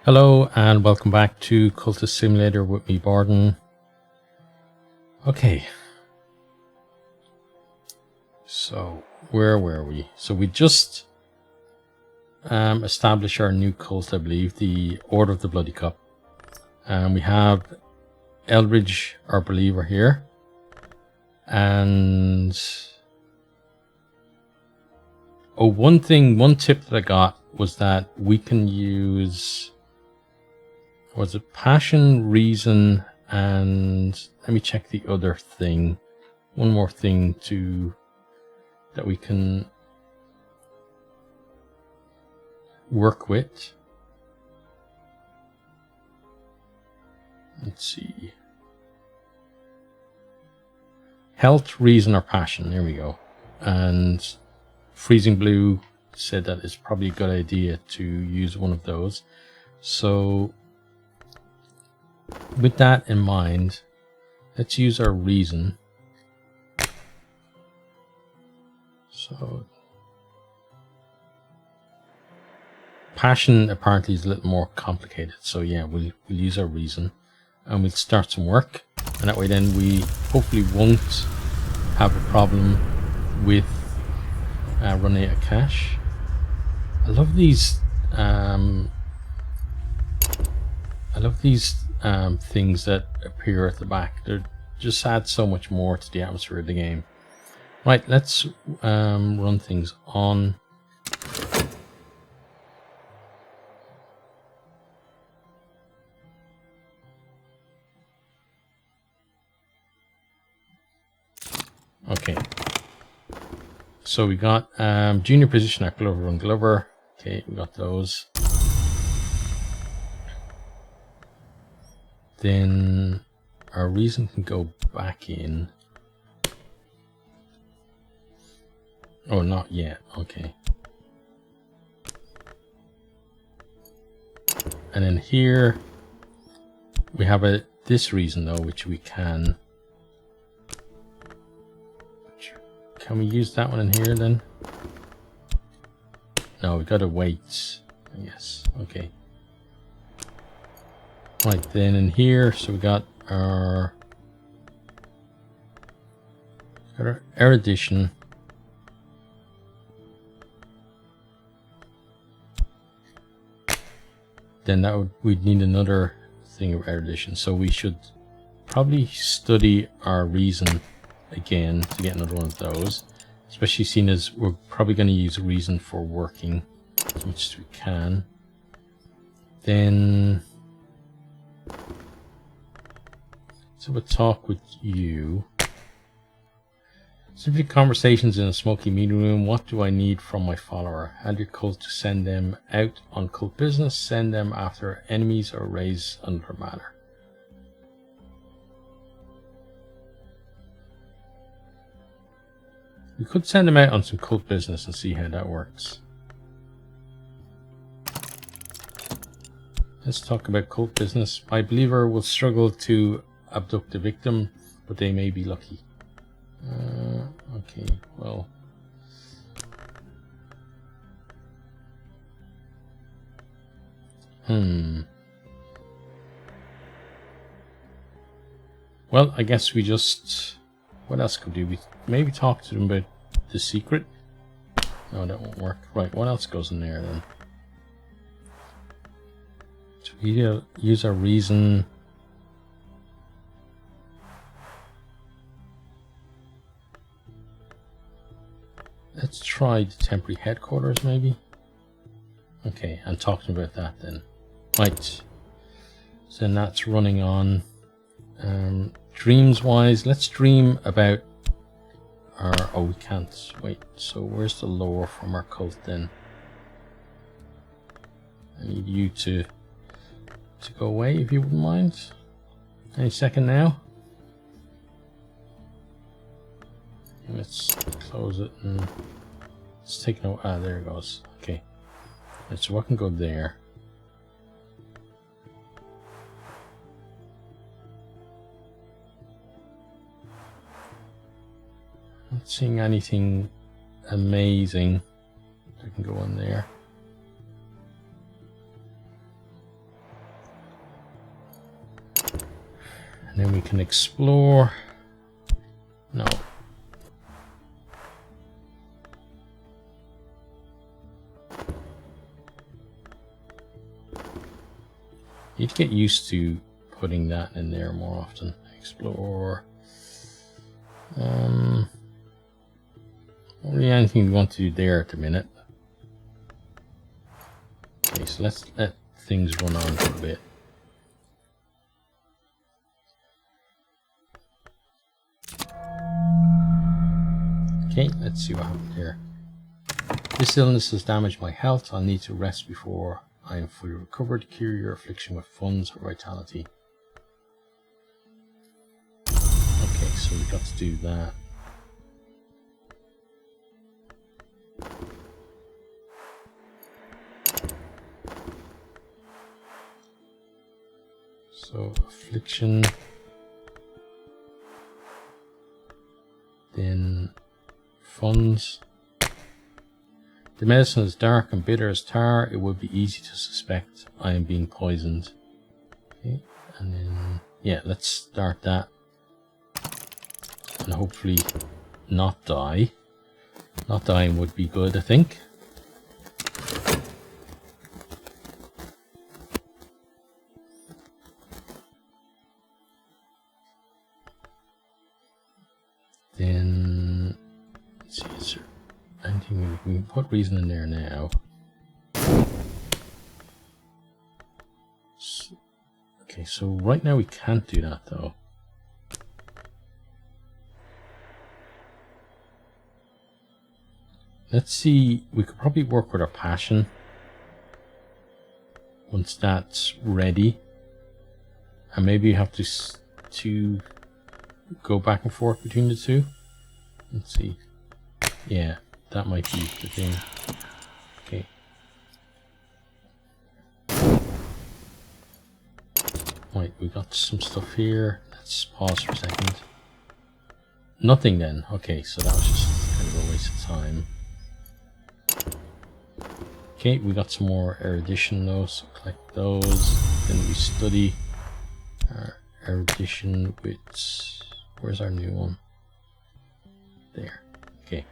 Hello and welcome back to Cultist Simulator with me, Borden. Okay. So, where were we? So we just established our new cult, I believe, the Order of the Bloody Cup. And we have Eldridge, our believer, here. And one tip that I got was that we can use, was it passion, reason, and let me check the other thing. One more thing that we can work with. Let's see. Health, reason, or passion. There we go. And Freezing Blue said that it's probably a good idea to use one of those. So with that in mind, let's use our reason. So passion apparently is a little more complicated. So yeah, we'll use our reason and we'll start some work. And that way then we hopefully won't have a problem with running out of cash. I love these things that appear at the back. They just add so much more to the atmosphere of the game. Right, let's run things on. Okay. So we got junior position at Glover and Glover. Okay, we got those. Then our reason can go back in. Oh, not yet. Okay. And then here we have this reason though, which we can. Can we use that one in here then? No, we've got to wait. Yes. Okay. Right then in here, so we got our erudition. Then we'd need another thing of erudition. So we should probably study our reason again to get another one of those. Especially seeing as we're probably going to use reason for working as much as we can. Then so we'll talk with you. Simply conversations in a smoky meeting room. What do I need from my follower? Add your cult to send them out on cult business, send them after enemies, or raise another matter. We could send them out on some cult business and see how that works. Let's talk about cult business. My believer will struggle to abduct the victim, but they may be lucky. Okay, well. Well, I guess we just... What else could we do? We maybe talk to them about the secret. No, that won't work. Right, what else goes in there then? So we use our reason. Let's try the temporary headquarters maybe. Okay, and talking about that then. Right. So then that's running on. Dreams wise, let's dream about our... Oh, we can't. Wait, so where's the lore from our cult then? I need you to go away if you wouldn't mind. Any second now. Let's close it and let's take no... Ah, there it goes. Okay. Right, so I can go there. Not seeing anything amazing that can go on there. And then we can explore. No. You'd get used to putting that in there more often. Explore. Not really anything we want to do there at the minute. Okay, so let's let things run on for a bit. Okay, let's see what happened here. This illness has damaged my health. I'll need to rest before I am fully recovered. Cure your affliction with funds or vitality. Okay, so we've got to do that. So, affliction. Then funds. The medicine is dark and bitter as tar. It would be easy to suspect I am being poisoned. Okay, and then, yeah, let's start that. And hopefully not die. Not dying would be good, I think. Then, let's see, is there anything we can put reason in there now? So, okay, so right now we can't do that though. Let's see, we could probably work with our passion once that's ready. And maybe you have to go back and forth between the two. Let's see. Yeah, that might be the thing. Okay. Right, we got some stuff here. Let's pause for a second. Nothing then. Okay, so that was just kind of a waste of time. Okay, we got some more erudition though, so collect those. Then we study our erudition with... Where's our new one? There. Okay.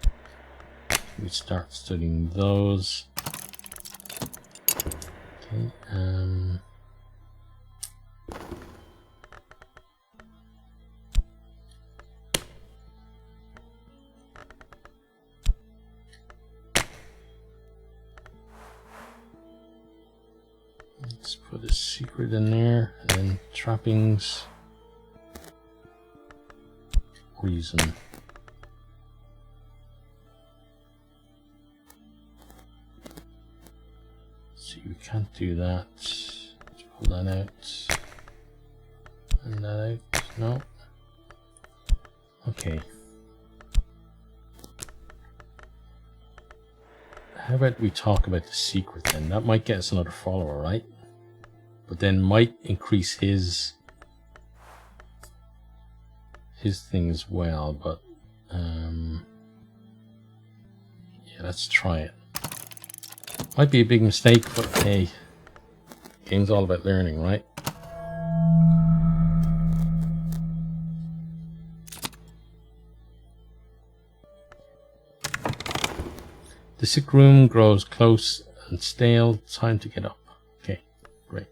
We start studying those. Okay, let's put a secret in there, and then trappings. Reason. See, we can't do that. Let's pull that out. And that out. No. Okay. How about we talk about the secret then? That might get us another follower, right? But then might increase his thing as well, but yeah, let's try it. Might be a big mistake, but hey, game's all about learning, right? The sick room grows close and stale. Time to get up. Okay, great.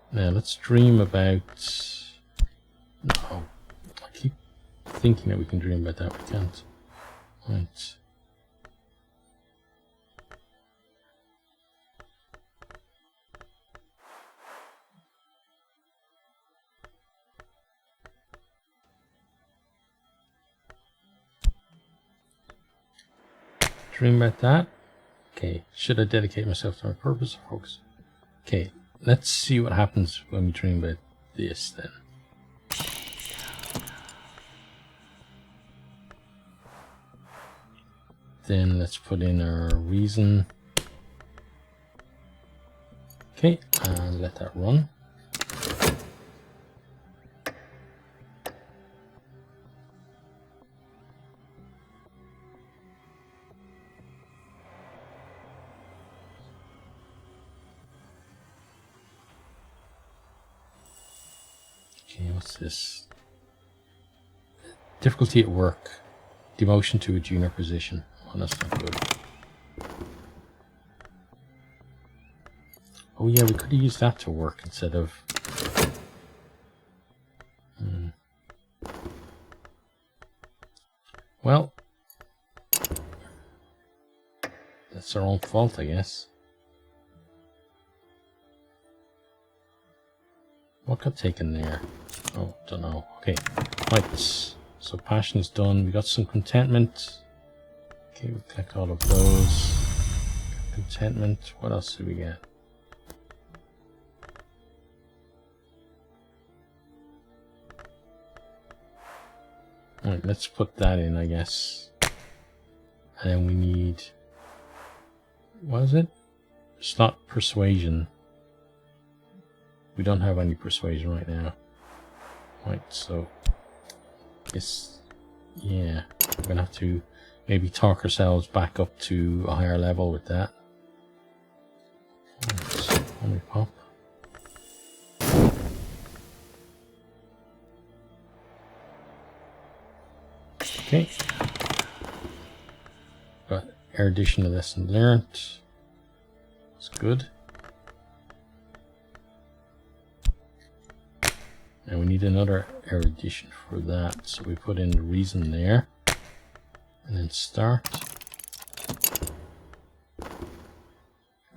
Now let's dream about... No, I keep thinking that we can dream about that. We can't. Right. Dream about that. Okay, should I dedicate myself to my purpose or focus? Okay, let's see what happens when we dream about this then. Then let's put in our reason. Okay, and let that run. Okay, what's this? Difficulty at work. Demotion to a junior position. Oh, that's not good. Oh yeah, we could have used that to work instead of... Well, that's our own fault, I guess. What got taken there? Oh, don't know. Okay, right. So passion is done. We got some contentment. Okay, we collect all of those. Contentment. What else do we get? Alright, let's put that in, I guess. And then we need... What is it? Slot persuasion. We don't have any persuasion right now. Right, so... Yes, yeah, we're gonna have to maybe talk ourselves back up to a higher level with that. Right, let me pop. Okay. Got erudition of lesson learned. That's good. And we need another erudition for that, so we put in the reason there, and then start.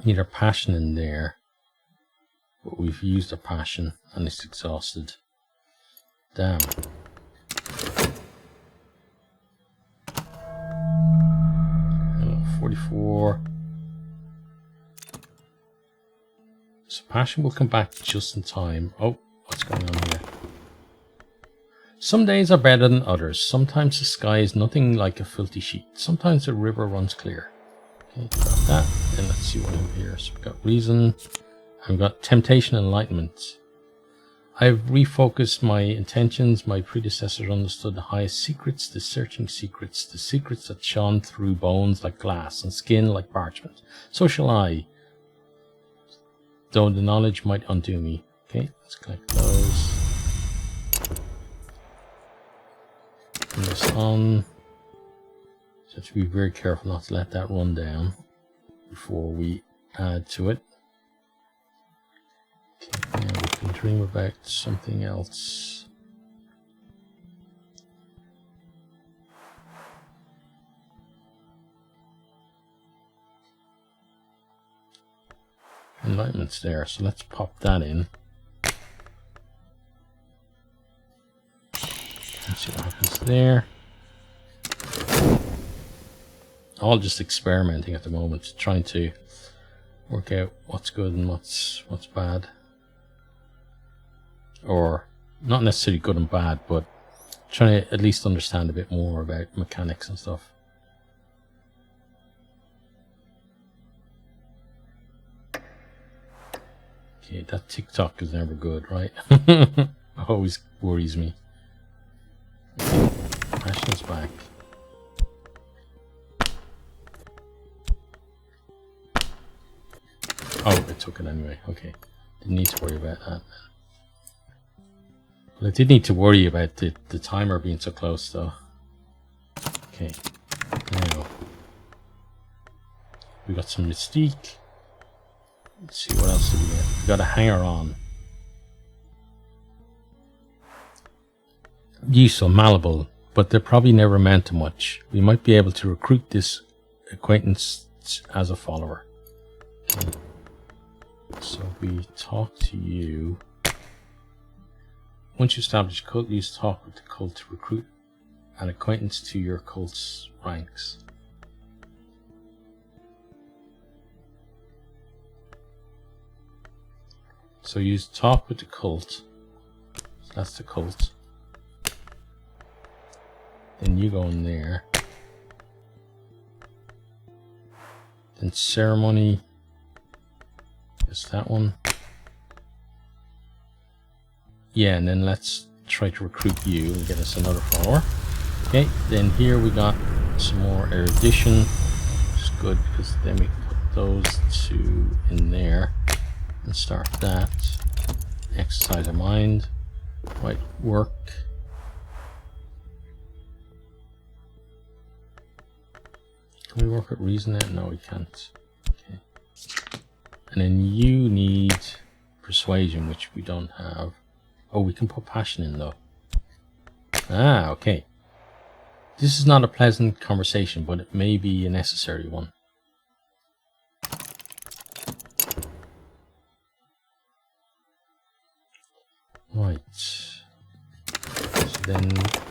Need our passion in there, but we've used our passion and it's exhausted. Damn. Oh, 44. So passion will come back just in time. Oh. What's going on here? Some days are better than others. Sometimes the sky is nothing like a filthy sheet. Sometimes the river runs clear. Okay, got that. Then let's see what over here. So we've got reason. And we've got temptation and enlightenment. I've refocused my intentions. My predecessors understood the highest secrets, the searching secrets, the secrets that shone through bones like glass and skin like parchment. So shall I, though the knowledge might undo me. Okay, let's collect those. Put this on. So have to be very careful not to let that run down before we add to it. Okay, now we can dream about something else. Enlightenment's there, so let's pop that in. Let's see what happens there. All just experimenting at the moment, trying to work out what's good and what's bad. Or not necessarily good and bad, but trying to at least understand a bit more about mechanics and stuff. Okay, that TikTok is never good, right? Always worries me. Okay, passion's back. Oh, it took it anyway. Okay, didn't need to worry about that. Well, I did need to worry about the timer being so close, though. Okay, now we got some mystique. Let's see, what else did we get? We got a hanger on. Useful, malleable, but they're probably never meant to much. We might be able to recruit this acquaintance as a follower. Okay. So we talk to you. Once you establish a cult, use talk with the cult to recruit an acquaintance to your cult's ranks. So use talk with the cult. So that's the cult. Then you go in there. Then ceremony. Is that one? Yeah, and then let's try to recruit you and get us another follower. Okay, then here we got some more erudition, which is good because then we put those two in there and start that. Exercise our mind. Right, work. Can we work at reason then? No, we can't. Okay. And then you need persuasion, which we don't have. Oh, we can put passion in though. Ah, okay. This is not a pleasant conversation, but it may be a necessary one. Right. So then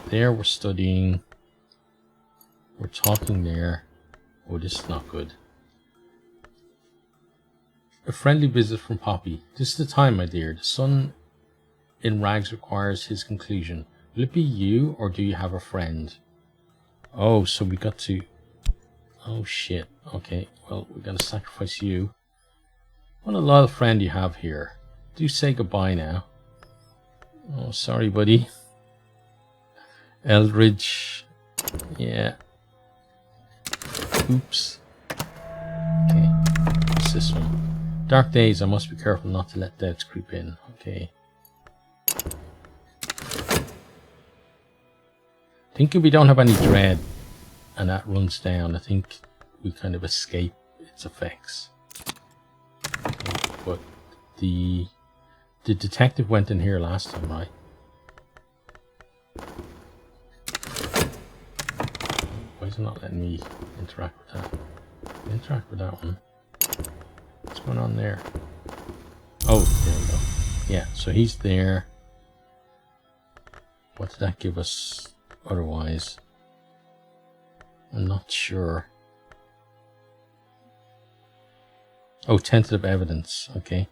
there we're studying. We're talking there. Oh, this is not good. A friendly visit from Poppy. This is the time, my dear. The sun in rags requires his conclusion. Will it be you, or do you have a friend? Oh, so we got to... Oh, shit. Okay, well, we got to sacrifice you. What a loyal friend you have here. Do say goodbye now. Oh, sorry, buddy. Eldridge. Yeah. Oops. Okay, what's this one? Dark days, I must be careful not to let doubts creep in. Okay. I think if we don't have any dread and that runs down, I think we kind of escape its effects. Okay, but the detective went in here last time, right? Why is it not letting me interact with that? Interact with that one. What's going on there? Oh, there we go. Yeah, so he's there. What did that give us otherwise? I'm not sure. Oh, tentative evidence. Okay.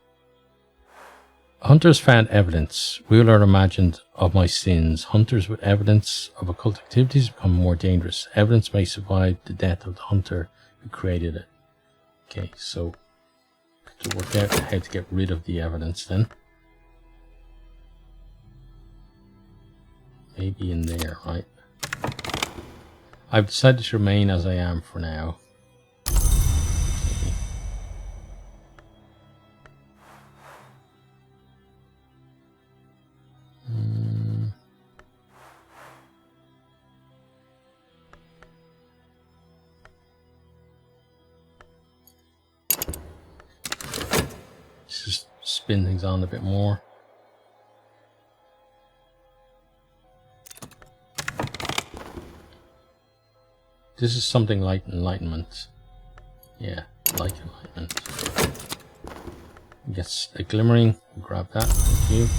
Hunters found evidence. Wheeler imagined of my sins. Hunters with evidence of occult activities become more dangerous. Evidence may survive the death of the hunter who created it. Okay, so to work out how to get rid of the evidence then. Maybe in there, right? I've decided to remain as I am for now. Okay. Just spin things on a bit more. This is something like enlightenment. Yeah, like enlightenment. Gets a glimmering. Grab that. Thank you.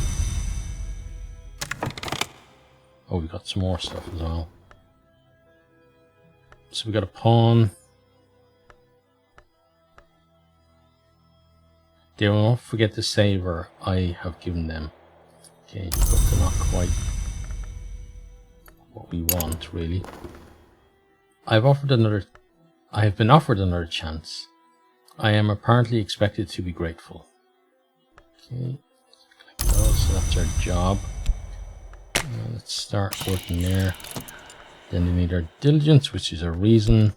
Oh, we got some more stuff as well. So we got a pawn. They won't forget the savor I have given them. Okay, but they're not quite what we want, really. I have been offered another chance. I am apparently expected to be grateful. Okay, click those, so that's our job. Let's start working there. Then we need our diligence, which is our reason.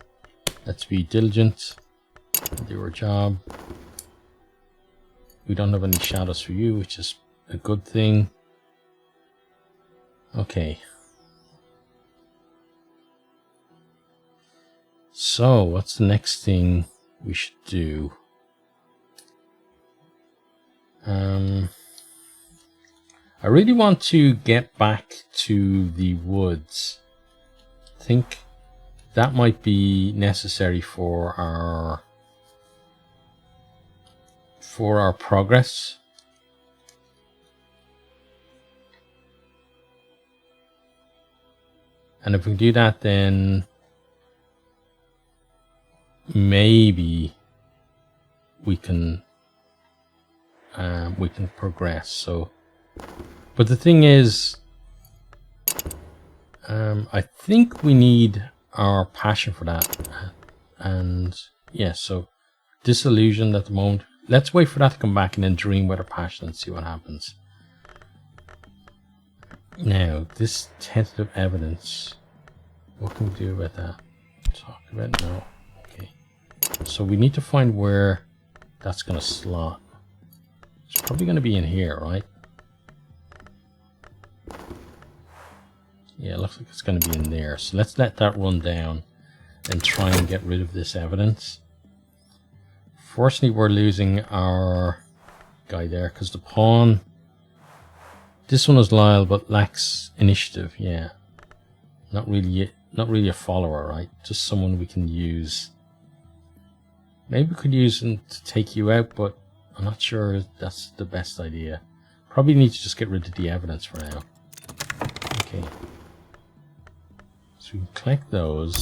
Let's be diligent. Do our job. We don't have any shadows for you, which is a good thing. Okay. So, what's the next thing we should do? I really want to get back to the woods. I think that might be necessary for our progress. And if we do that, then maybe we can progress. So, but the thing is, I think we need our passion for that, and yeah. So, disillusioned at the moment. Let's wait for that to come back and then dream with our passion and see what happens. Now, this tentative evidence. What can we do about that? Talk about it? No. Okay. So we need to find where that's going to slot. It's probably going to be in here, right? Yeah, it looks like it's going to be in there. So let's let that run down and try and get rid of this evidence. Fortunately, we're losing our guy there because the pawn... This one is loyal but lacks initiative. Yeah, not really a follower, right? Just someone we can use. Maybe we could use him to take you out, but I'm not sure that's the best idea. Probably need to just get rid of the evidence for now. Okay. So we can collect those.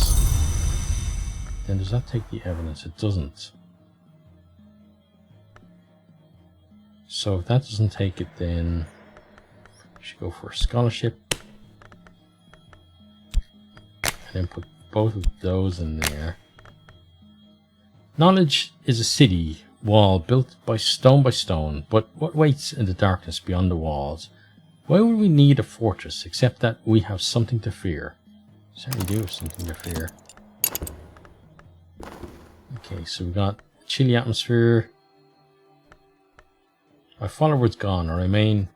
Then does that take the evidence? It doesn't. So if that doesn't take it, then we should go for a scholarship. And then put both of those in there. Knowledge is a city wall built by stone, but what waits in the darkness beyond the walls? Why would we need a fortress except that we have something to fear? Certainly do have something to fear. Okay, so we got chilly atmosphere. My follower's gone. I remain.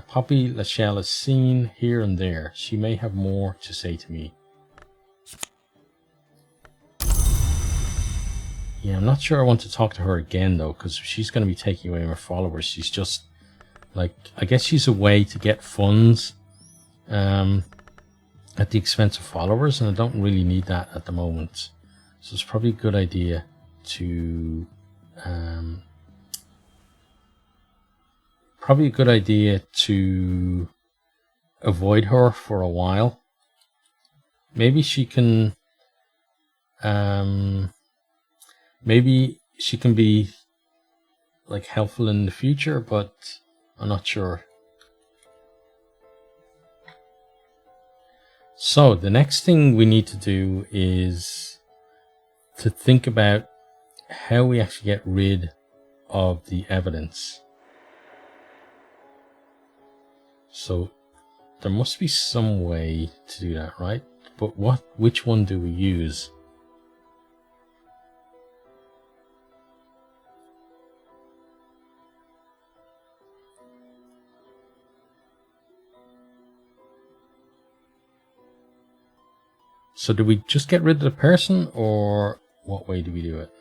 Poppy Lachelle is seen here and there. She may have more to say to me. Yeah, I'm not sure I want to talk to her again though, because she's going to be taking away my followers. She's just like, I guess she's a way to get funds at the expense of followers, and I don't really need that at the moment. So it's probably a good idea to avoid her for a while. Maybe she can maybe she can be like helpful in the future, but I'm not sure. So the next thing we need to do is to think about how we actually get rid of the evidence. So there must be some way to do that, right? But which one do we use? So do we just get rid of the person, or what way do we do it?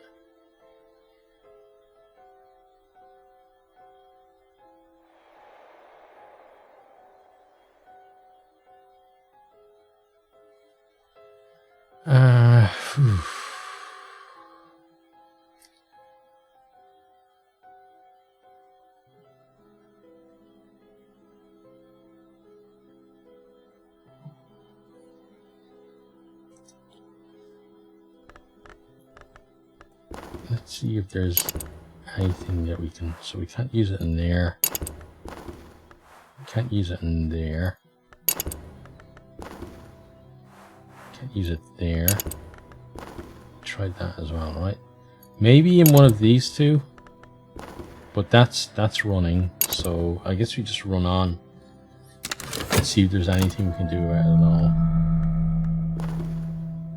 Let's see if there's anything that we can... So we can't use it in there. We can't use it in there. Can't use it there. Tried that as well, right? Maybe in one of these two. But that's running. So I guess we just run on. Let's see if there's anything we can do about it at all.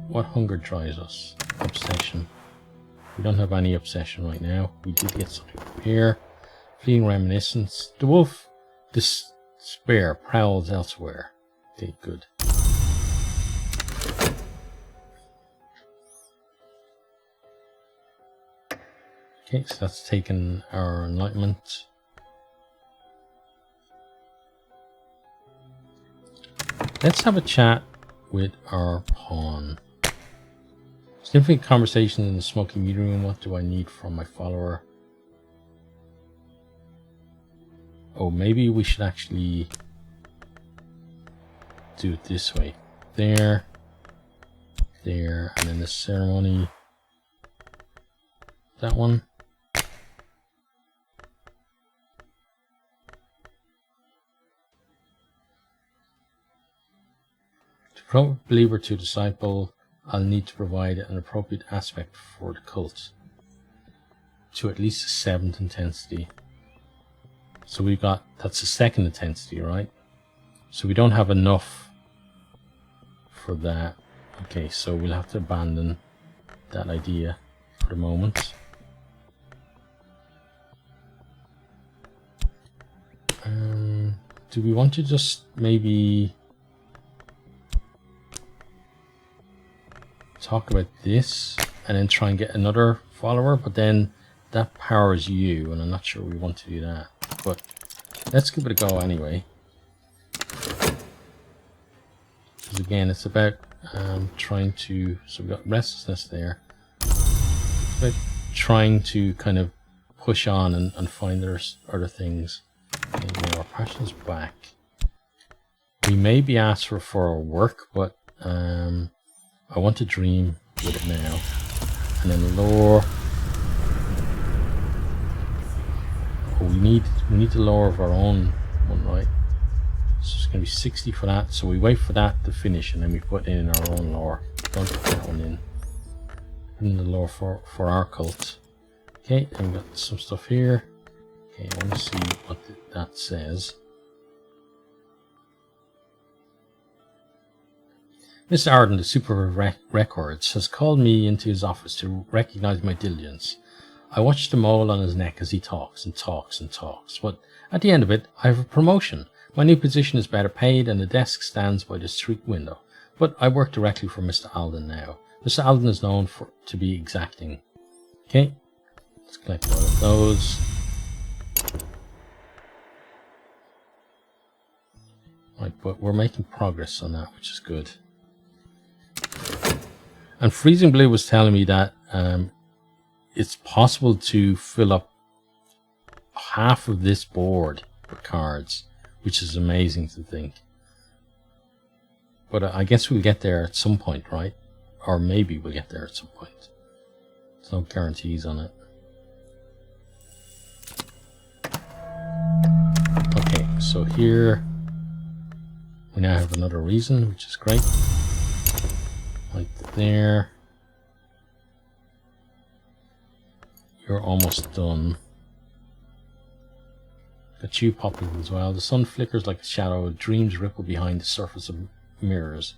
What hunger drives us? Obsession. We don't have any obsession right now. We did get something from here. Fleeting reminiscence. The wolf despair prowls elsewhere. Okay, good. Okay, so that's taken our enlightenment. Let's have a chat with our pawn. Significant conversation in the smoky meeting room. What do I need from my follower? Oh, maybe we should actually do it this way. There, and then the ceremony. That one. To promote believer to disciple, I'll need to provide an appropriate aspect for the cult to at least a 7th intensity. So we got, that's the 2nd intensity, right? So we don't have enough for that. Okay, so we'll have to abandon that idea for the moment. Do we want to just maybe talk about this and then try and get another follower, but then that powers you, and I'm not sure we want to do that. But let's give it a go anyway. Because again, it's about trying to... So we've got restlessness there. It's about trying to kind of push on and find other things. Okay, now our passion is back. We may be asked for our work, but I want to dream with it now. And then lore. Oh, we need the lore of our own one, right? So it's going to be 60 for that. So we wait for that to finish and then we put in our own lore. Don't put that one in. Put in the lore for our cult. Okay, and we've got some stuff here. Okay, I want to see what that says. Mr. Arden, the Super of Records, has called me into his office to recognize my diligence. I watch the mole on his neck as he talks and talks and talks, but at the end of it, I have a promotion. My new position is better paid and the desk stands by the street window. But I work directly for Mr. Alden now. Mr. Alden is known to be exacting. Okay, let's collect all of those. Right, but we're making progress on that, which is good. And Freezing Blue was telling me that it's possible to fill up half of this board with cards, which is amazing to think. But I guess we'll get there at some point, right? Or maybe we'll get there at some point. There's no guarantees on it. Okay, so here we now have another reason, which is great. Right there. You're almost done. Got you popping as well. The sun flickers like a shadow. Dreams ripple behind the surface of mirrors.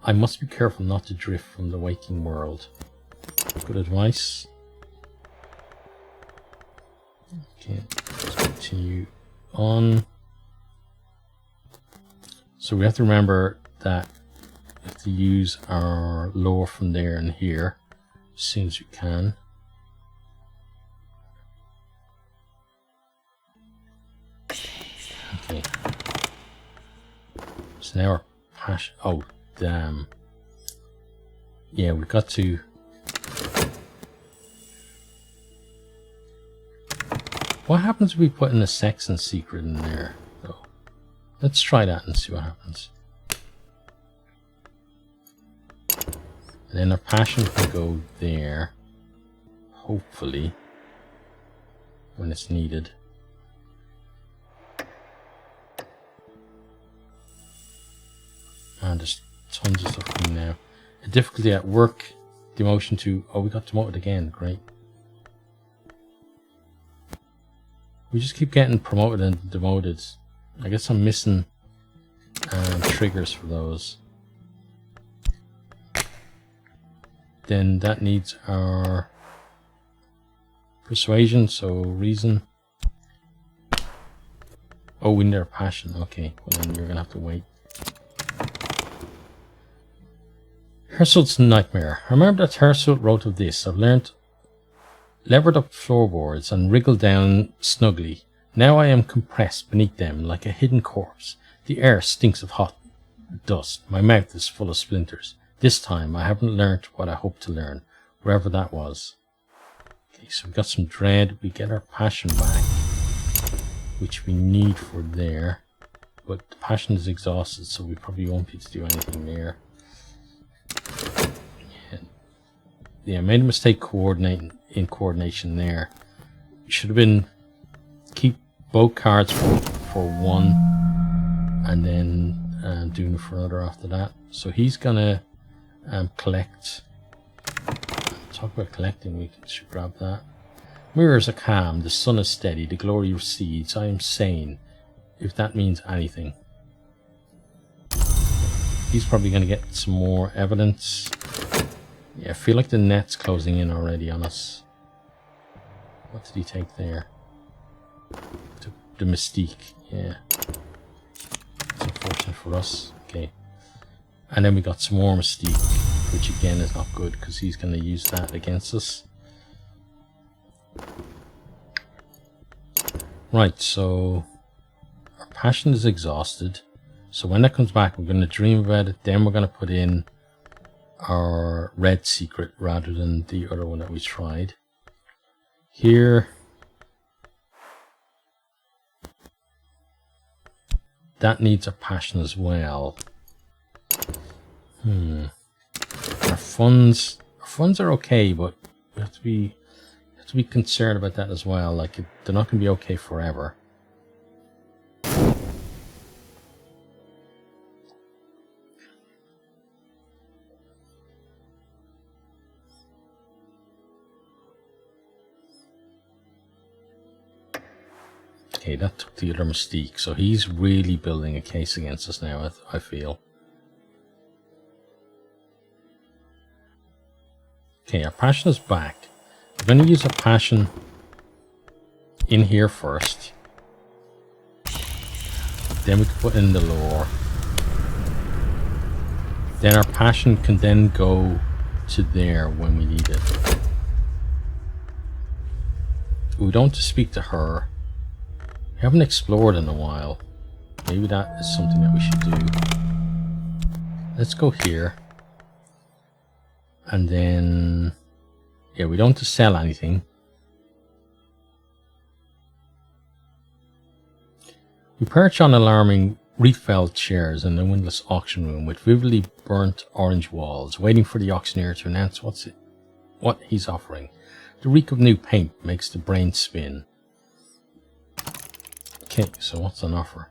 I must be careful not to drift from the waking world. Good advice. Okay, let's continue on. So we have to remember that we have to use our lore from there and here as soon as we can. Okay. So now our passion. Oh, damn. Yeah, we've got to. What happens if we put in a sex and secret in there, though? Let's try that and see what happens. And then our passion can go there, hopefully, when it's needed. And there's tons of stuff coming now. A difficulty at work, demotion to... Oh, we got demoted again, great. We just keep getting promoted and demoted. I guess I'm missing triggers for those. Then that needs our persuasion, so reason. Oh, we need our passion. Okay, well then you're gonna have to wait. Hersult's Nightmare. I remember that Hersult wrote of this. I've levered up floorboards and wriggled down snugly. Now I am compressed beneath them like a hidden corpse. The air stinks of hot dust. My mouth is full of splinters. This time I haven't learnt what I hoped to learn, wherever that was. Okay, so we got some dread. We get our passion back, which we need for there. But the passion is exhausted, so we probably won't be able to do anything there. Yeah, made a mistake in coordination there. Should have been keep both cards for one and then doing it for another after that. So he's gonna collect. Talk about collecting, we should grab that. Mirrors are calm, the sun is steady, the glory recedes. I am sane, if that means anything. He's probably gonna get some more evidence. Yeah, I feel like the net's closing in already on us. What did he take there? The mystique, yeah. It's unfortunate for us. Okay. And then we got some more mystique which again is not good because he's going to use that against us. Right, so our passion is exhausted. So when that comes back, we're going to dream about it. Then we're going to put in our red secret rather than the other one that we tried. Here, that needs a passion as well. Our funds are okay, but we have to be concerned about that as well. Like, they're not going to be okay forever. Okay, that took the other mystique, so he's really building a case against us now, I feel. Okay, our passion is back. We're going to use a passion in here first. Then we can put in the lore. Then our passion can then go to there when we need it. We don't have to speak to her. We haven't explored in a while. Maybe that is something that we should do. Let's go here. And then, yeah, we don't have to sell anything. We perch on alarming reed-felled chairs in the windowless auction room with vividly burnt orange walls, waiting for the auctioneer to announce what he's offering. The reek of new paint makes the brain spin. Okay, so what's on offer?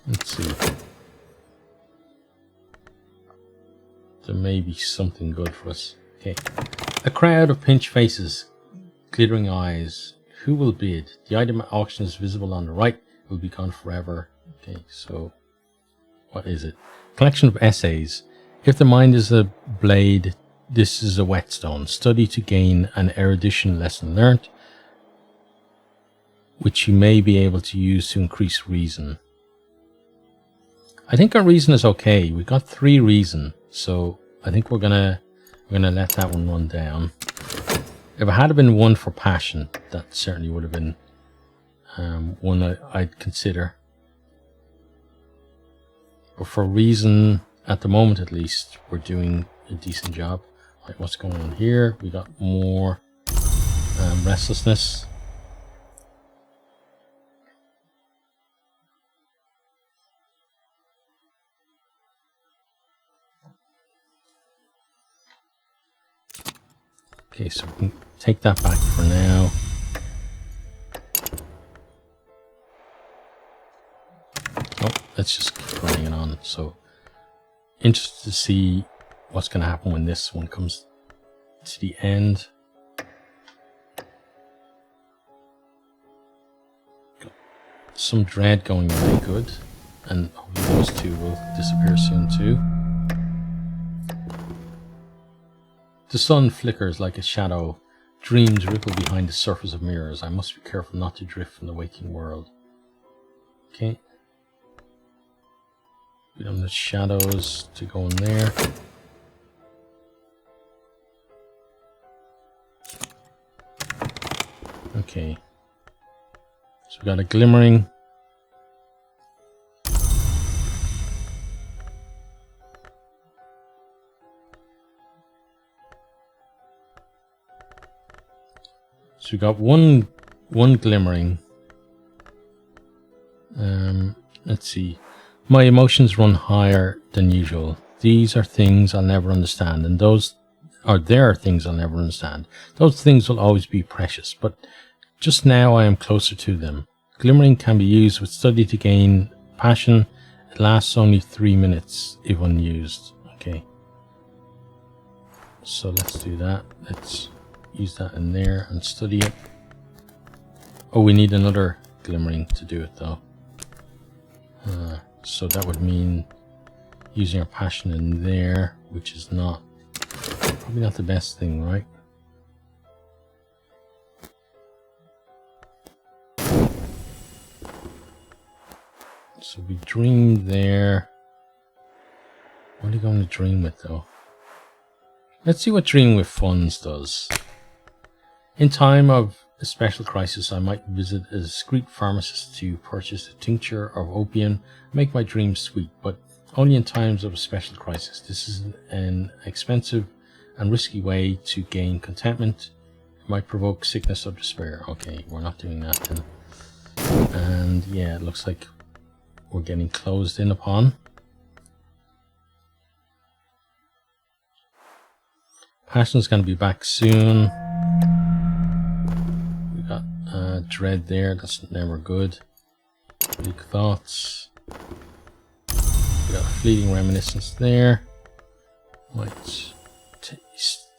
Let's see. There may be something good for us. Okay. A crowd of pinched faces, glittering eyes. Who will bid? The item at auction is visible on the right. It will be gone forever. Okay, so what is it? Collection of essays. If the mind is a blade, this is a whetstone. Study to gain an erudition lesson learnt, which you may be able to use to increase reason. I think our reason is okay. We got 3 reason, so I think we're gonna let that one run down. If it had been 1 for passion, that certainly would have been one I'd consider. But for reason, at the moment at least, we're doing a decent job. Right, what's going on here? We got more restlessness. Okay, so we can take that back for now. Oh, let's just keep running it on. So, interested to see what's going to happen when this one comes to the end. Got some dread going really good, and hopefully those 2 will disappear soon too. The sun flickers like a shadow. Dreams ripple behind the surface of mirrors. I must be careful not to drift from the waking world. Okay. We don't have shadows to go in there. Okay. So we got a glimmering. So we got one glimmering. Let's see. My emotions run higher than usual. These are things I'll never understand, and there are things I'll never understand. Those things will always be precious, but just now I am closer to them. Glimmering can be used with study to gain passion. It lasts only 3 minutes if unused. Okay. So let's do that. Let's use that in there and study it. Oh, we need another glimmering to do it though. So that would mean using our passion in there, which is probably not the best thing, right? So we dream there. What are you going to dream with though? Let's see what dreaming with funds does. In time of a special crisis, I might visit a discreet pharmacist to purchase a tincture of opium, make my dreams sweet, but only in times of a special crisis. This is an expensive and risky way to gain contentment. It might provoke sickness or despair. Okay, we're not doing that then. And yeah, it looks like we're getting closed in upon. Passion's going to be back soon. We got dread there. That's never good. Bleak thoughts. We got a fleeting reminiscence there. Right.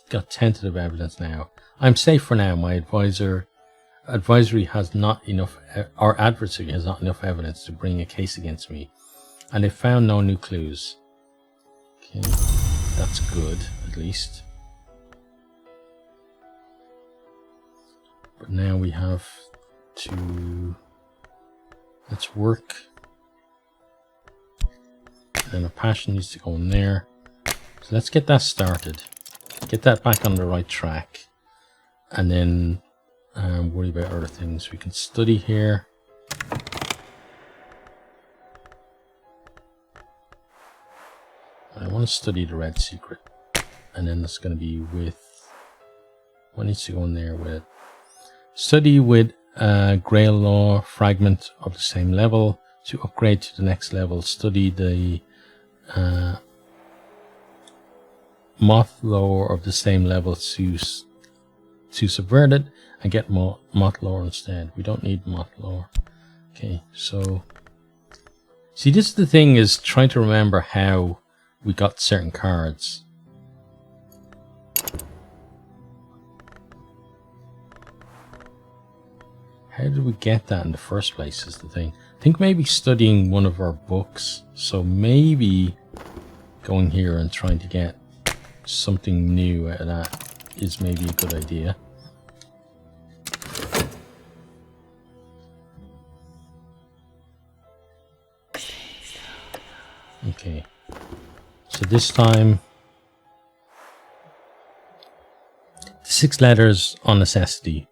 Got tentative evidence now. I'm safe for now. My advisory has not enough, our adversary has not enough evidence to bring a case against me, and they found no new clues. Okay, that's good, at least. But now we have to, let's work, and a passion needs to go in there. So let's get that started, get that back on the right track, and then worry about other things. We can study here. I want to study the red secret, and then it's going to be with, what needs to go in there with, study with a Grail Law fragment of the same level to upgrade to the next level. Study the Moth Lore of the same level to subvert it and get Moth Lore instead. We don't need Moth Lore. Okay, so see, this is the thing, is trying to remember how we got certain cards. How did we get that in the first place is the thing. I think maybe studying one of our books. So maybe going here and trying to get something new out of that is maybe a good idea. Okay. So this time, the 6 letters on necessity.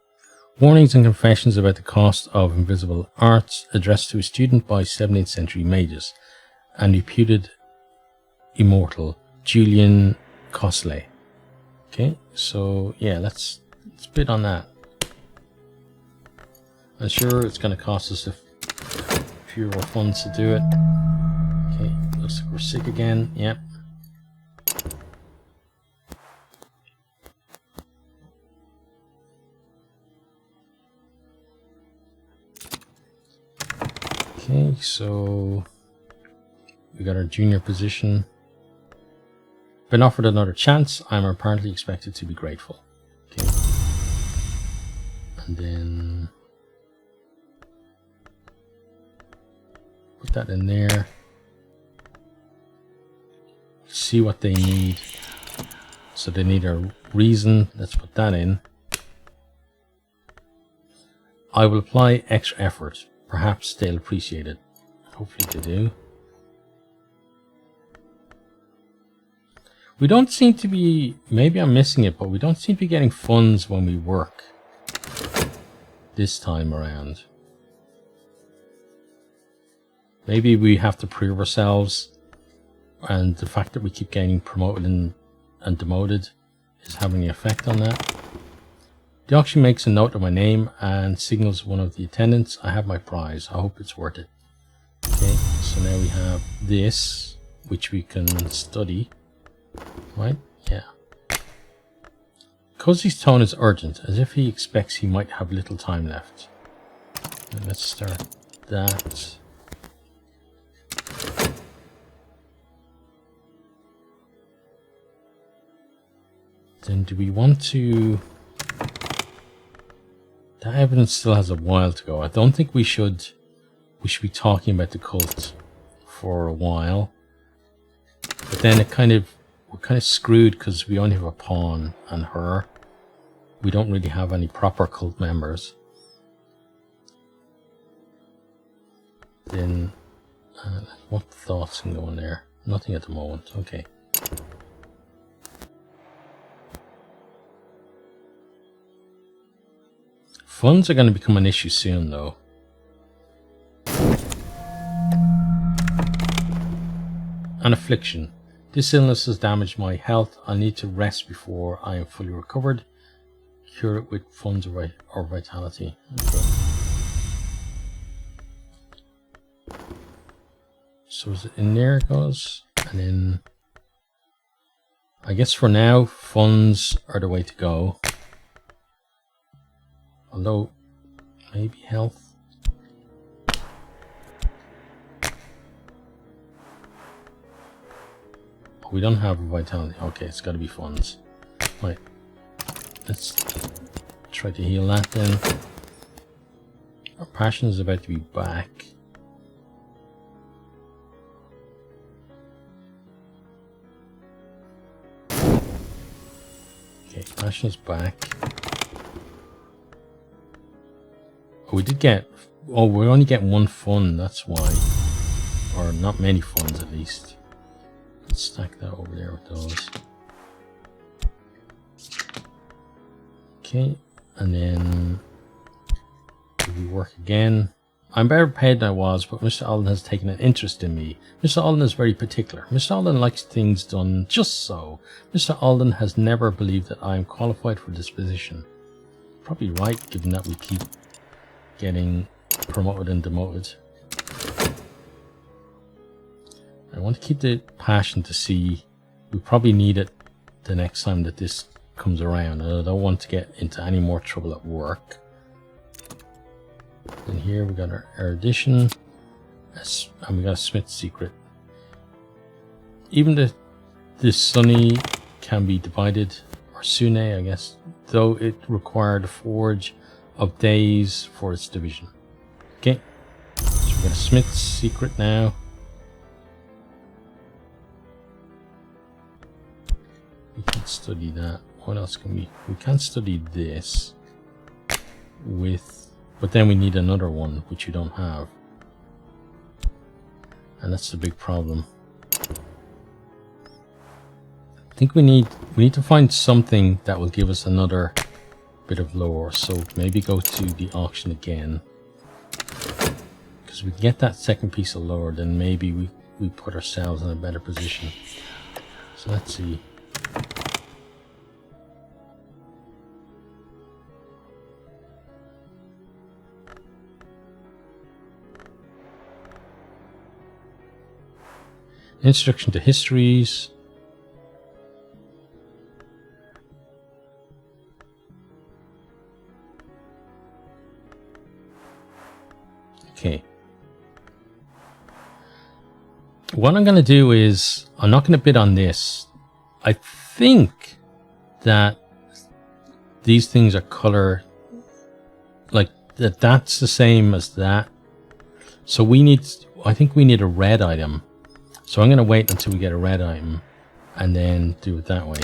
Warnings and confessions about the cost of invisible arts, addressed to a student by 17th century mages and reputed immortal Julian Cosley. Okay, so yeah, let's bid on that. I'm sure it's going to cost us a few more funds to do it. Okay, looks like we're sick again. Yep. Okay, so we got our junior position. Been offered another chance. I'm apparently expected to be grateful. Okay. And then put that in there. See what they need. So they need a reason. Let's put that in. I will apply extra effort. Perhaps they'll appreciate it. Hopefully they do. We don't seem to be, maybe I'm missing it, but we don't seem to be getting funds when we work this time around. Maybe we have to prove ourselves, and the fact that we keep getting promoted and demoted is having an effect on that. The auction makes a note of my name and signals one of the attendants. I have my prize. I hope it's worth it. Okay, so now we have this, which we can study. Right? Yeah. Cozy's tone is urgent, as if he expects he might have little time left. And let's start that. Then do we want to... That evidence still has a while to go. I don't think we should be talking about the cult for a while. But then we're kind of screwed because we only have a pawn and her. We don't really have any proper cult members. Then what thoughts can go in there? Nothing at the moment. Okay. Funds are going to become an issue soon, though. An affliction. This illness has damaged my health. I need to rest before I am fully recovered. Cure it with funds or vitality. Okay. So is it in there it goes? And then I guess for now funds are the way to go. Although maybe health. We don't have vitality. Okay, it's got to be funds. Right. Let's try to heal that then. Our passion is about to be back. Okay, passion is back. Oh, we did get... Oh, we only get one fund, that's why. Or not many funds at least. Let's stack that over there with those. Okay, and then we work again. I'm better prepared than I was, but Mr. Alden has taken an interest in me. Mr. Alden is very particular. Mr. Alden likes things done just so. Mr. Alden has never believed that I am qualified for this position. Probably right, given that we keep getting promoted and demoted. I want to keep the passion to see. We probably need it the next time that this comes around. I don't want to get into any more trouble at work. And here we got our erudition, and we got a smith's secret. Even the sunny can be divided, or sune, I guess, though it required a forge of days for its division. Okay, so we got a smith's secret now. We can study that. What else can we? We can study this with, but then we need another one, which we don't have, and that's the big problem. I think we need to find something that will give us another bit of lore. So maybe go to the auction again, because we can get that second piece of lore. Then maybe we put ourselves in a better position. So let's see. Introduction to histories. Okay. What I'm going to do is, I'm not going to bid on this. I think that these things are color, like that's the same as that. So I think we need a red item. So I'm going to wait until we get a red item and then do it that way.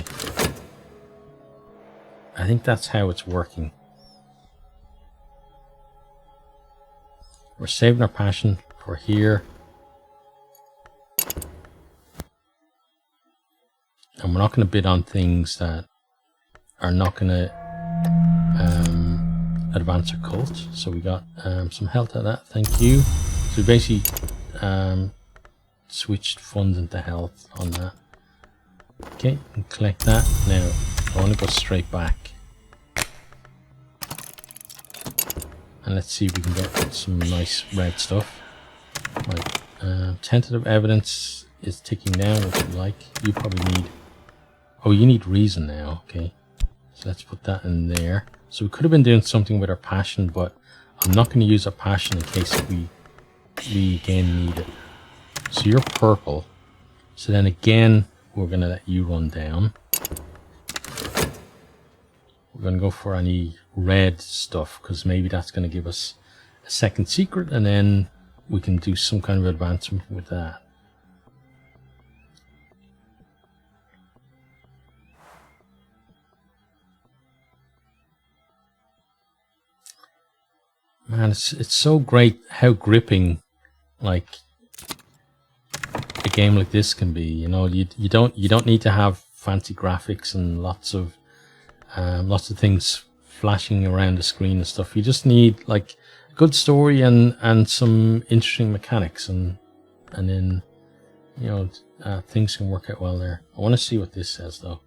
I think that's how it's working. We're saving our passion for here. And we're not going to bid on things that are not going to advance our cult. So we got some health out of that. Thank you. So we basically switched funds into health on that. Okay, and collect that. Now I want to go straight back, and let's see if we can get some nice red stuff. Right, tentative evidence is ticking down, which we like. You probably need, oh, you need reason now. Okay, so let's put that in there. So we could have been doing something with our passion, but I'm not going to use our passion in case we again need it. So you're purple. So then again, we're going to let you run down. We're going to go for any red stuff, because maybe that's going to give us a second secret, and then we can do some kind of advancement with that. Man, it's so great how gripping, like, a game like this can be. You know, you don't need to have fancy graphics and lots of things flashing around the screen and stuff. You just need like a good story and some interesting mechanics, and then, you know, things can work out well there. I want to see what this says though.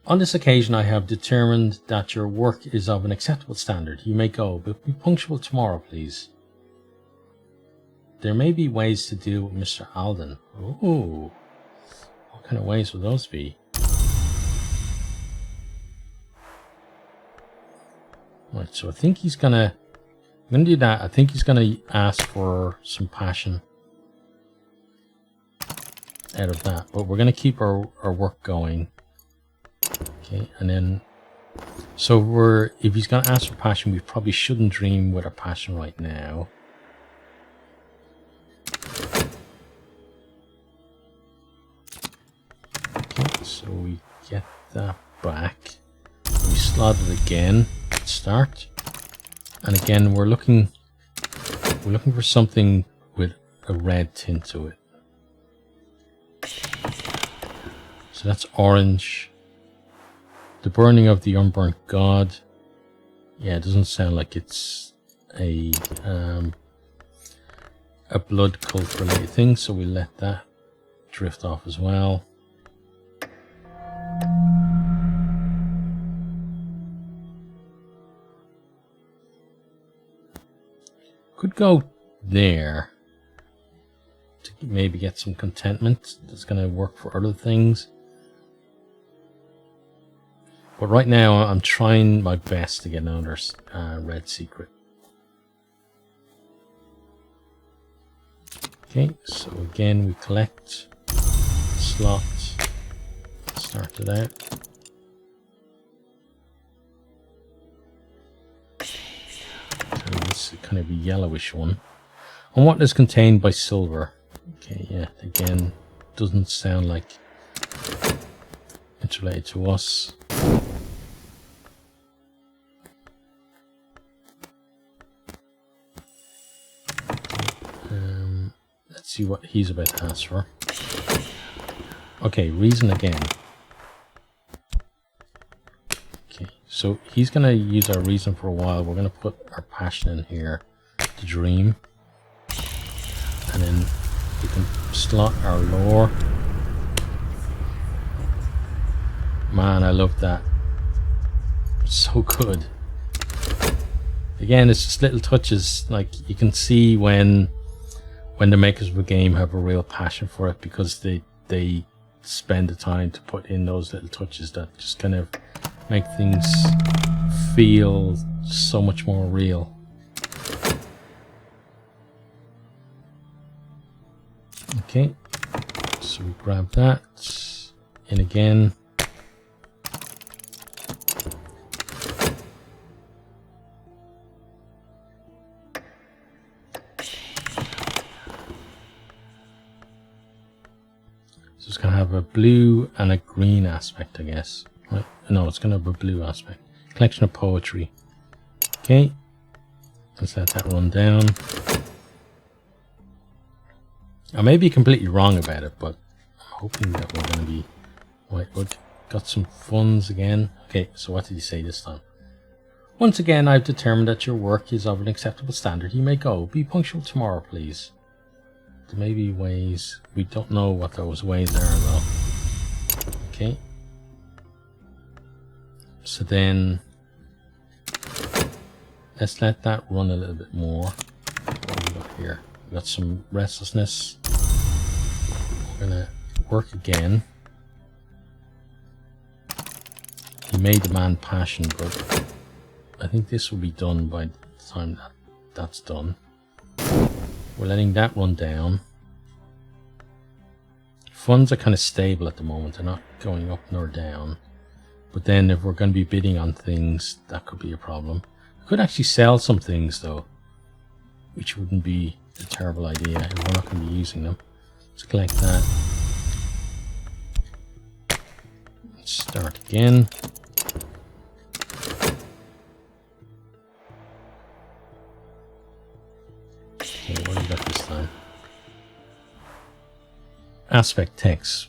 On this occasion, I have determined that your work is of an acceptable standard. You may go, but be punctual tomorrow, please. There may be ways to deal with Mr. Alden. Ooh. What kind of ways would those be? Right, so I think he's gonna... I'm gonna do that. I think he's gonna ask for some passion out of that. But we're gonna keep our work going. Okay, and then... So if he's gonna ask for passion, we probably shouldn't dream with our passion right now. So we get that back. We slot it again. Start. And again, we're looking for something with a red tint to it. So that's orange. The burning of the unburnt god. Yeah, it doesn't sound like it's a blood cult related thing, so we let that drift off as well. Could go there to maybe get some contentment that's going to work for other things. But right now I'm trying my best to get another red secret. Okay, so again we collect, slot, start it out. This is kind of a yellowish one. And what is contained by silver? Okay, yeah, again, doesn't sound like it's related to us. Let's see what he's about to ask for. Okay, reason again. So he's going to use our reason for a while. We're going to put our passion in here to dream. And then we can slot our lore. Man, I love that. It's so good. Again, it's just little touches. Like you can see when the makers of a game have a real passion for it, because they spend the time to put in those little touches that just kind of make things feel so much more real. Okay, so we grab that in again. So it's going to have a blue and a green aspect, I guess. Right? No, it's going to have a blue aspect. Collection of poetry. Okay. Let's let that run down. I may be completely wrong about it, but I'm hoping that we're going to be quite good. Got some funds again. Okay, so what did he say this time? Once again, I've determined that your work is of an acceptable standard. You may go. Be punctual tomorrow, please. There may be ways. We don't know what those ways are, though. Okay. So then, let's let that run a little bit more. What have we got here? We got some restlessness. We're gonna work again. He may demand passion, but I think this will be done by the time that's done. We're letting that run down. Funds are kind of stable at the moment. They're not going up nor down. But then if we're going to be bidding on things, that could be a problem. We could actually sell some things though, which wouldn't be a terrible idea if we're not going to be using them. Let's collect that. Let's start again. Okay, what do we got this time? Aspect text.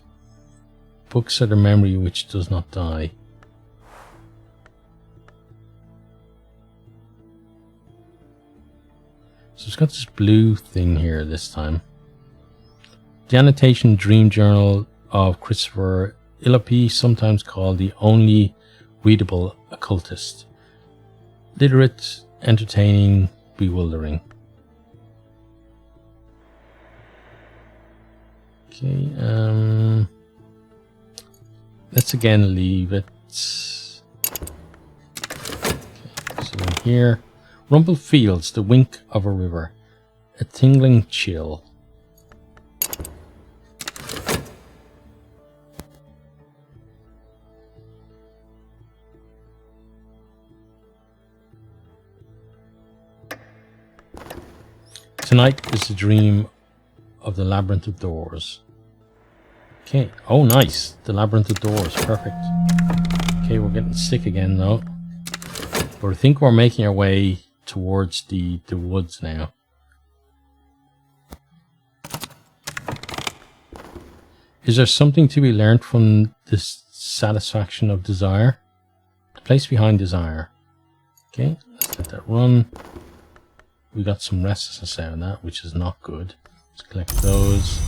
Books are the memory which does not die. So it's got this blue thing here this time. The annotation dream journal of Christopher Illopi, sometimes called the only readable occultist. Literate, entertaining, bewildering. Okay, let's again leave it. Okay, so in here, rumpled fields, the wink of a river, a tingling chill. Tonight is the dream of the labyrinth of doors. Okay. Oh, nice. The labyrinth of doors. Perfect. Okay, we're getting sick again, though. But I think we're making our way towards the woods now. Is there something to be learned from this satisfaction of desire? The place behind desire. Okay, let's let that run. We got some restlessness out of that, which is not good. Let's collect those.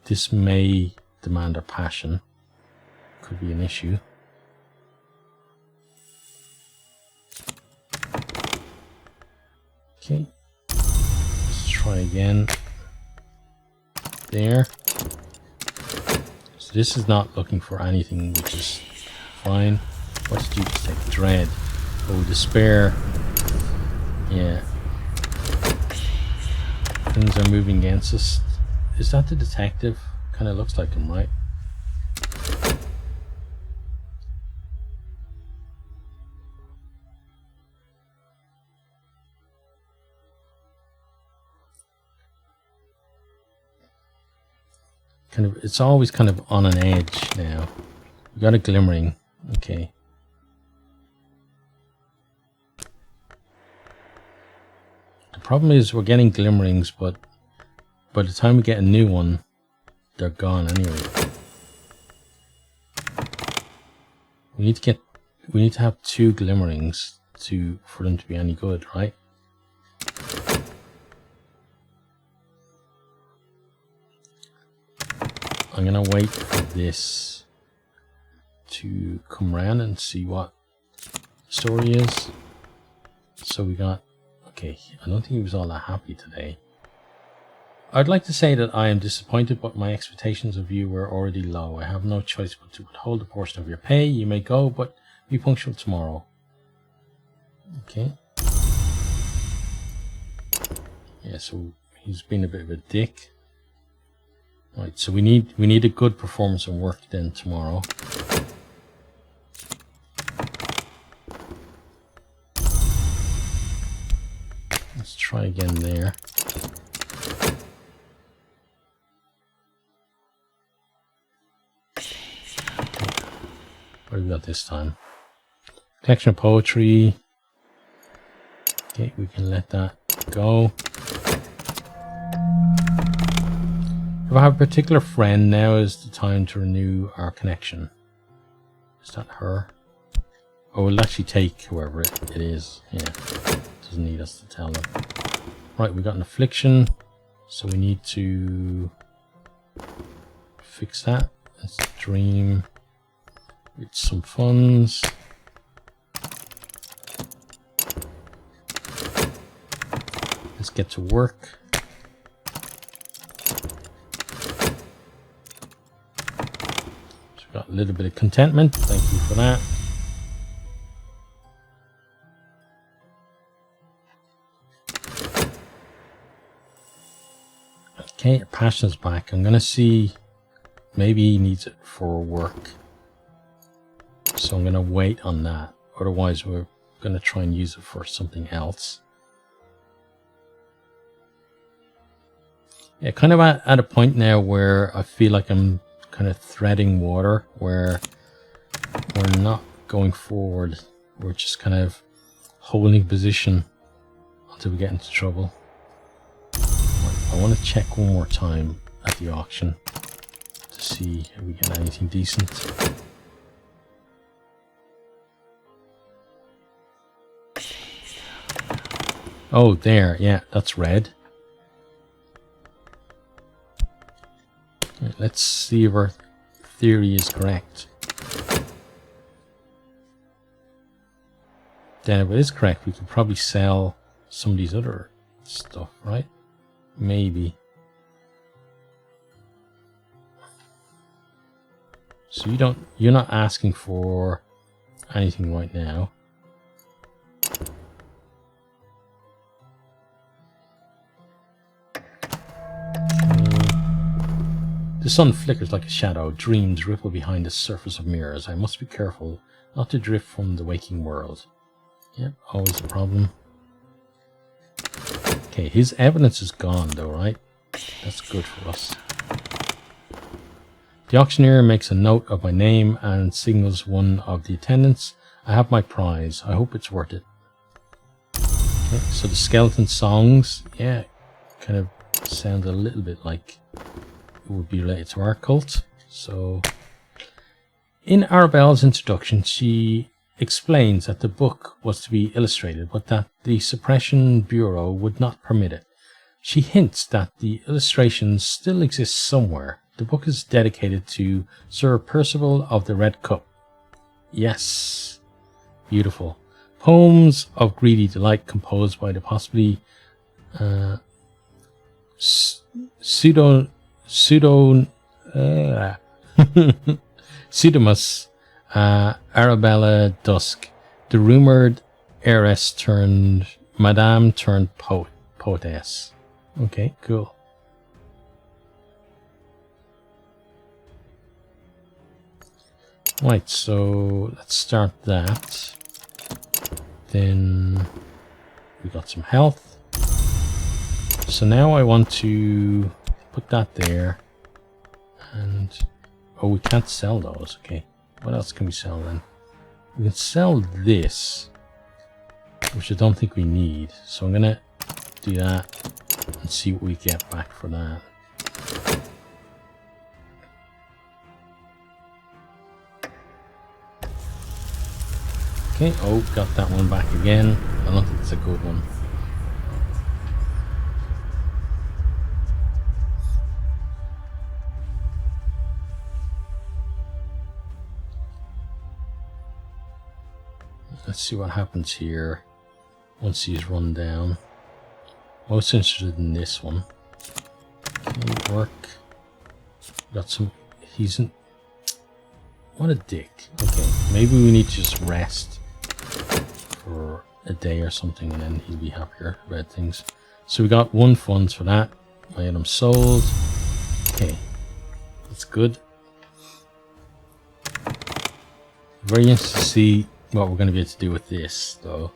This may demand our passion. Could be an issue. Okay. Let's try again. There. So this is not looking for anything, which is fine. What did you just take? Dread. Oh, despair. Yeah. Things are moving against us. Is that the detective? Kind of looks like him, right? Kind of, it's always kind of on an edge now. We got a glimmering. Okay. The problem is we're getting glimmerings, but by the time we get a new one, they're gone anyway. We need to have 2 glimmerings for them to be any good, right? I'm gonna wait for this to come around and see what the story is. So we got, okay, I don't think he was all that happy today. I'd like to say that I am disappointed, but my expectations of you were already low. I have no choice but to withhold a portion of your pay. You may go, but be punctual tomorrow. Okay. Yeah, so he's been a bit of a dick. Right, so we need a good performance and work then tomorrow. Let's try again there. What have we got this time? Collection of poetry. Okay, we can let that go. If I have a particular friend, now is the time to renew our connection. Is that her? Oh, we'll actually take whoever it is. Yeah, doesn't need us to tell them. Right, we got an affliction, so we need to fix that. Let's dream with some funds. Let's get to work. So we've got a little bit of contentment. Thank you for that. Okay, passion's back. I'm gonna see. Maybe he needs it for work. So I'm gonna wait on that. Otherwise, we're gonna try and use it for something else. Yeah, kind of at a point now where I feel like I'm kind of treading water, where we're not going forward. We're just kind of holding position until we get into trouble. I want to check one more time at the auction to see if we get anything decent. Oh, there. Yeah, that's red. Right, let's see if our theory is correct. Then if it is correct, we could probably sell some of these other stuff, right? Maybe. So you're not asking for anything right now. The sun flickers like a shadow, dreams ripple behind the surface of mirrors. I must be careful not to drift from the waking world. Yep, always a problem. Okay, his evidence is gone though, right? That's good for us. The auctioneer makes a note of my name and signals one of the attendants. I have my prize. I hope it's worth it. Okay, so the skeleton songs, yeah, kind of sound a little bit like it would be related to our cult. So, in Arabella's introduction, she explains that the book was to be illustrated, but that the Suppression Bureau would not permit it. She hints that the illustrations still exist somewhere. The book is dedicated to Sir Percival of the Red Cup. Yes. Beautiful. Poems of greedy delight composed by the possibly Pseudomus Arabella Dusk, the rumored heiress turned madame turned poetess. Okay, cool. Right, so let's start that. Then we got some health. So now I want to put that there. And oh, we can't sell those. Okay, what else can we sell then? We can sell this, which I don't think we need. So I'm gonna do that and see what we get back for that. Okay, oh, got that one back again. I don't think it's a good one. Let's see what happens here once he's run down. Most interested in this one. Won't work. Got some. He's in. What a dick. Okay, maybe we need to just rest for a day or something, and then he'll be happier about things. So we got 1 funds for that. My item sold. Okay, that's good. Very interested to see what we're going to be able to do with this, though.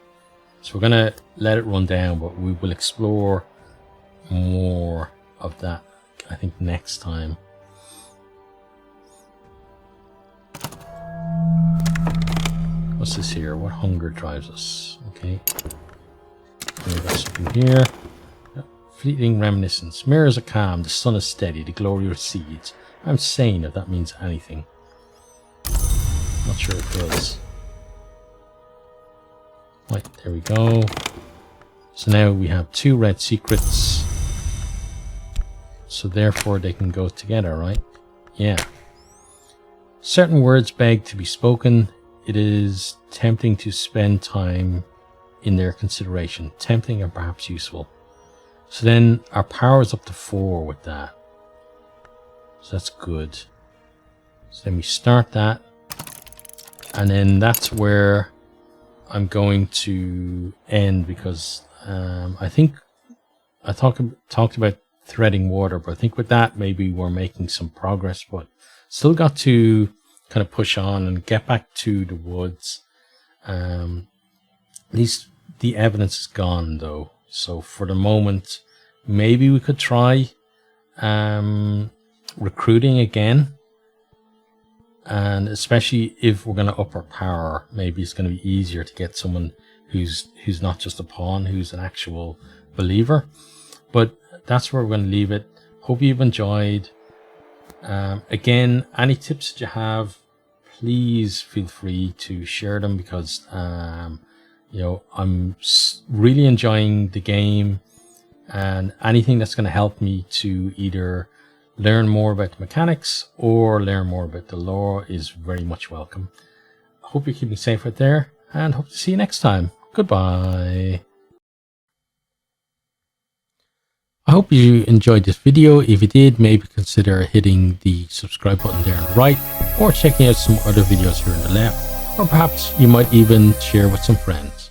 So we're going to let it run down, but we will explore more of that, I think, next time. What's this here? What hunger drives us? Okay. And we got something here. Yep. Fleeting reminiscence. Mirrors are calm, the sun is steady, the glory recedes. I'm saying if that means anything. Not sure it does. Right, there we go. So now we have 2 red secrets. So therefore they can go together, right? Yeah. Certain words beg to be spoken. It is tempting to spend time in their consideration. Tempting and perhaps useful. So then our power is up to 4 with that. So that's good. So then we start that. And then that's where I'm going to end, because I think I talked about threading water, but I think with that maybe we're making some progress, but still got to kind of push on and get back to the woods. At least the evidence is gone though, so for the moment maybe we could try recruiting again. And especially if we're going to up our power, maybe it's going to be easier to get someone who's not just a pawn, who's an actual believer. But that's where we're going to leave it. Hope you've enjoyed. Again, any tips that you have, please feel free to share them, because You know, I'm really enjoying the game, and anything that's going to help me to either learn more about the mechanics or learn more about the lore is very much welcome. I hope you're keeping safe out there, and hope to see you next time. Goodbye. I hope you enjoyed this video. If you did, maybe consider hitting the subscribe button there on the right, or checking out some other videos here on the left, or perhaps you might even share with some friends.